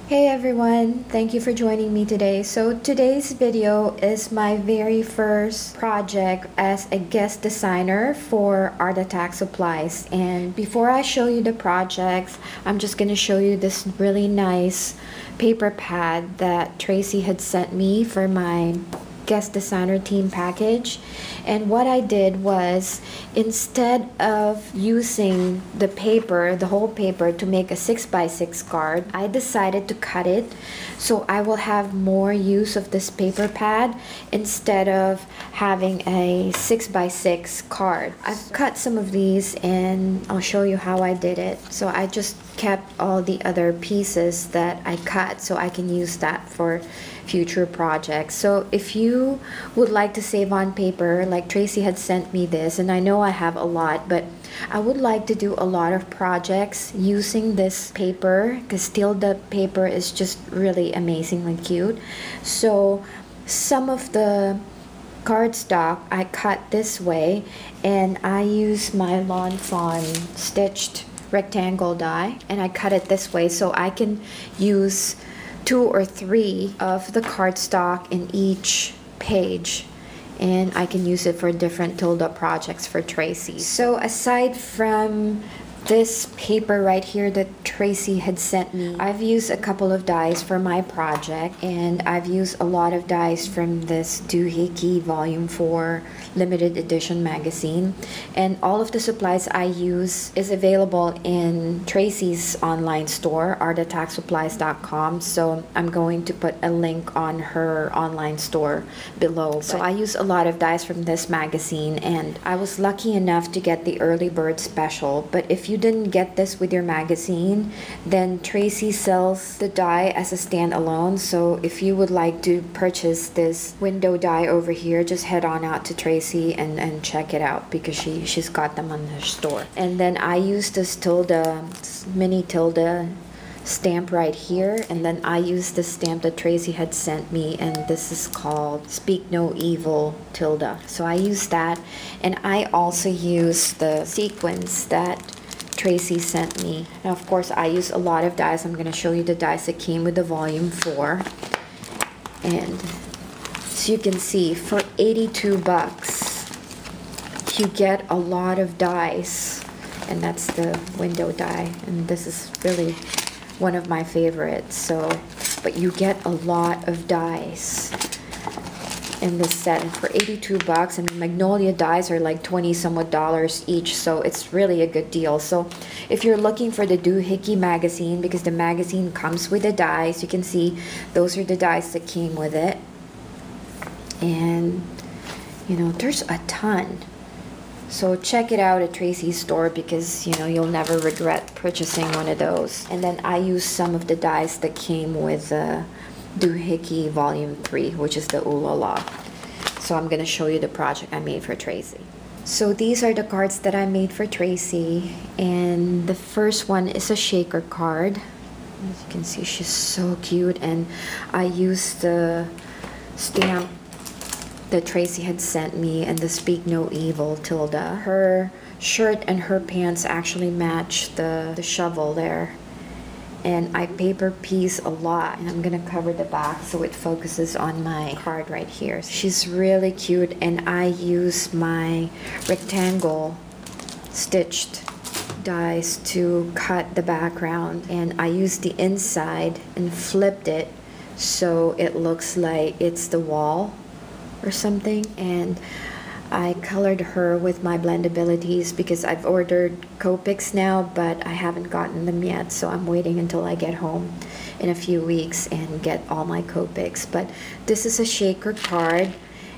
Hey everyone, thank you for joining me today. So today's video is my very first project as a guest designer for Art Attack Supplies. And before I show you the projects, I'm just going to show you this really nice paper pad that Traci had sent me for my guest designer team package. And what I did was, instead of using the paper, the whole paper, to make a 6x6 card, I decided to cut it so I will have more use of this paper pad instead of having a 6x6 card. I've cut some of these and I'll show you how I did it. So I just kept all the other pieces that I cut so I can use that for future projects. So if you would like to save on paper, like Traci had sent me this, and I know I have a lot, but I would like to do a lot of projects using this paper because Tilda paper is just really amazingly cute. So some of the cardstock I cut this way, and I use my Lawn Fawn stitched rectangle die, and I cut it this way so I can use 2 or 3 of the cardstock in each page, and I can use it for different Tilda projects for Traci. So aside from this paper right here that Traci had sent me, I've used a couple of dies for my project, and I've used a lot of dies from this Doohickey Volume 4 limited edition magazine. And all of the supplies I use is available in Traci's online store, artattacksupplies.com. So I'm going to put a link on her online store below. So I use a lot of dies from this magazine, and I was lucky enough to get the early bird special. But if you didn't get this with your magazine, then Traci sells the die as a standalone. So if you would like to purchase this window die over here, just head on out to Traci and check it out because she's got them on her store. And then I use this Tilda, mini Tilda stamp right here, and then I use the stamp that Traci had sent me, and this is called Speak No Evil Tilda. So I use that, and I also use the sequins that Traci sent me. Now of course I use a lot of dies. I'm going to show you the dies that came with the volume 4, and so you can see for 82 bucks you get a lot of dies, and that's the window die, and this is really one of my favorites. So but you get a lot of dies in this set, and for 82 bucks, and Magnolia dies are like 20 somewhat dollars each, so it's really a good deal. So if you're looking for the Doohickey magazine, because the magazine comes with the dies, you can see those are the dies that came with it, and you know, there's a ton. So check it out at Traci's store because, you know, you'll never regret purchasing one of those. And then I use some of the dies that came with Doohickey Volume 3, which is the Ooh La La. So I'm going to show you the project I made for Traci. So these are the cards that I made for Traci, and the first one is a shaker card. As you can see, she's so cute, and I used the stamp that Traci had sent me and the Speak No Evil Tilda. Her shirt and her pants actually match the shovel there. And I paper piece a lot, and I'm gonna cover the back so it focuses on my card right here. She's really cute, and I use my rectangle stitched dies to cut the background, and I used the inside and flipped it so it looks like it's the wall or something. And I colored her with my blendabilities because I've ordered Copics now, but I haven't gotten them yet, so I'm waiting until I get home in a few weeks and get all my Copics. But this is a shaker card,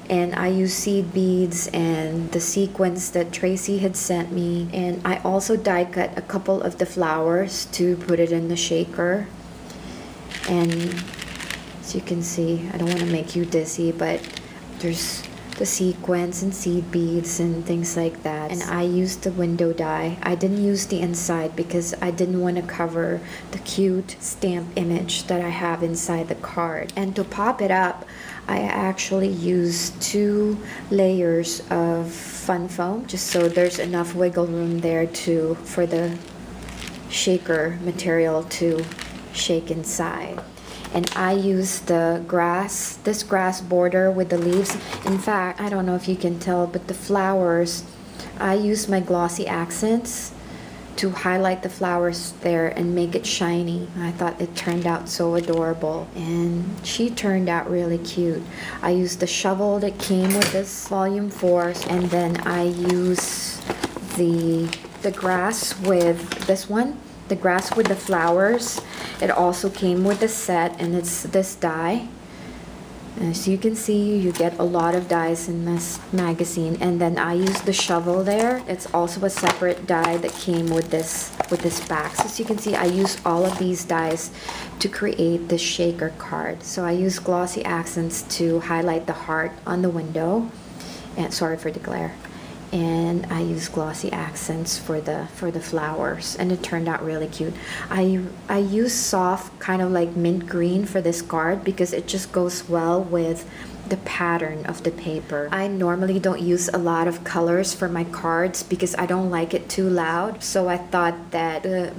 and I use seed beads and the sequins that Traci had sent me, and I also die cut a couple of the flowers to put it in the shaker. And as you can see, I don't want to make you dizzy, but there's the sequins and seed beads and things like that. And I used the window die. I didn't use the inside because I didn't want to cover the cute stamp image that I have inside the card. And to pop it up, I actually used 2 layers of fun foam, just so there's enough wiggle room there for the shaker material to shake inside. And I use this grass border with the leaves. In fact, I don't know if you can tell, but the flowers, I use my glossy accents to highlight the flowers there and make it shiny. I thought it turned out so adorable, and she turned out really cute. I used the shovel that came with this volume 4, and then I use the grass with this one, the grass with the flowers. It also came with the set, and it's this die. As you can see, you get a lot of dies in this magazine. And then I use the shovel there. It's also a separate die that came with this back. So as you can see, I use all of these dies to create this shaker card. So I use glossy accents to highlight the heart on the window. And sorry for the glare. And I use glossy accents for the flowers, and it turned out really cute. I use soft kind of like mint green for this card because it just goes well with the pattern of the paper. I normally don't use a lot of colors for my cards because I don't like it too loud, so I thought that the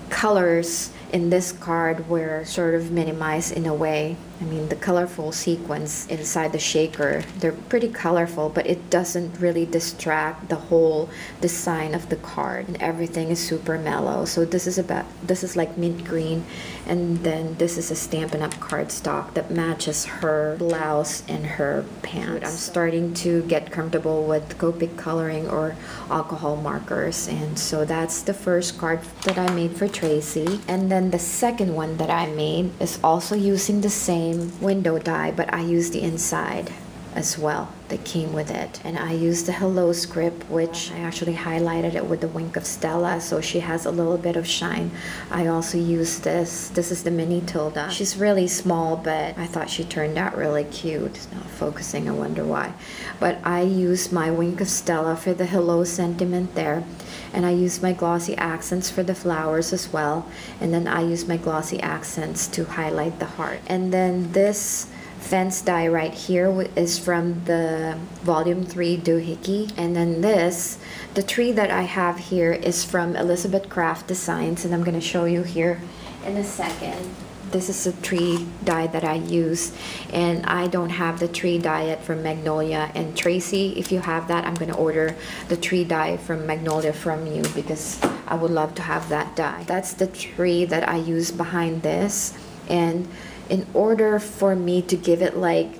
colors in this card were sort of minimized in a way. I mean, the colorful sequins inside the shaker, they're pretty colorful, but it doesn't really distract the whole design of the card, and everything is super mellow. So this is like mint green, and then this is a Stampin' Up! Cardstock that matches her blouse and her pants. I'm starting to get comfortable with Copic coloring or alcohol markers, and so that's the first card that I made for Traci. And then the second one that I made is also using the same window die, but I used the inside as well that came with it. And I used the hello script, which I actually highlighted it with the wink of Stella, so she has a little bit of shine. I also used this is the mini Tilda. She's really small, but I thought she turned out really cute. It's not focusing, I wonder why. But I used my wink of Stella for the hello sentiment there, and I used my glossy accents for the flowers as well, and then I used my glossy accents to highlight the heart. And then this fence die right here is from the volume 3 doohickey, and then the tree that I have here is from Elizabeth Craft Designs, and I'm going to show you here in a second. This is a tree die that I use, and I don't have the tree die yet from Magnolia. And Traci, if you have that, I'm going to order the tree die from Magnolia from you because I would love to have that die. That's the tree that I use behind this, and in order for me to give it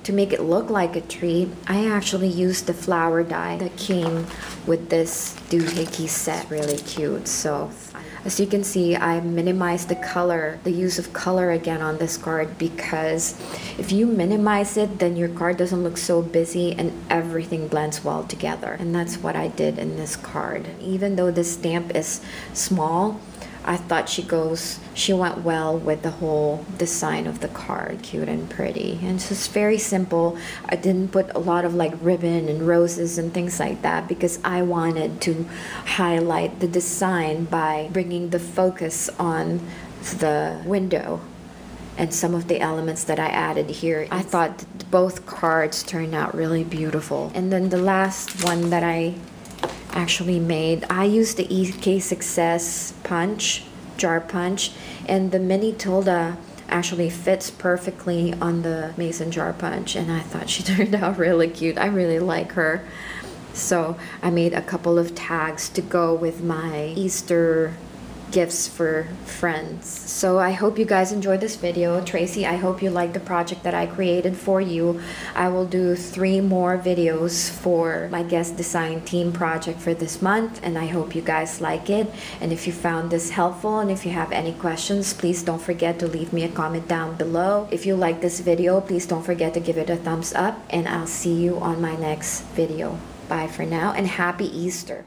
to make it look like a tree, I actually used the flower die that came with this doohickey set. Really cute. So as you can see, I minimized the use of color again on this card, because if you minimize it, then your card doesn't look so busy and everything blends well together. And that's what I did in this card. Even though this stamp is small, I thought she went well with the whole design of the card. Cute and pretty. And it's just very simple. I didn't put a lot of like ribbon and roses and things like that because I wanted to highlight the design by bringing the focus on the window and some of the elements that I added here. I thought both cards turned out really beautiful. And then the last one that I actually made, I used the EK Success jar punch, and the mini Tilda actually fits perfectly on the mason jar punch, and I thought she turned out really cute. I really like her. So I made a couple of tags to go with my Easter gifts for friends. So I hope you guys enjoyed this video. Traci, I hope you like the project that I created for you. I will do 3 more videos for my guest design team project for this month, and I hope you guys like it. And if you found this helpful, and if you have any questions, please don't forget to leave me a comment down below. If you like this video, please don't forget to give it a thumbs up, and I'll see you on my next video. Bye for now, and happy Easter.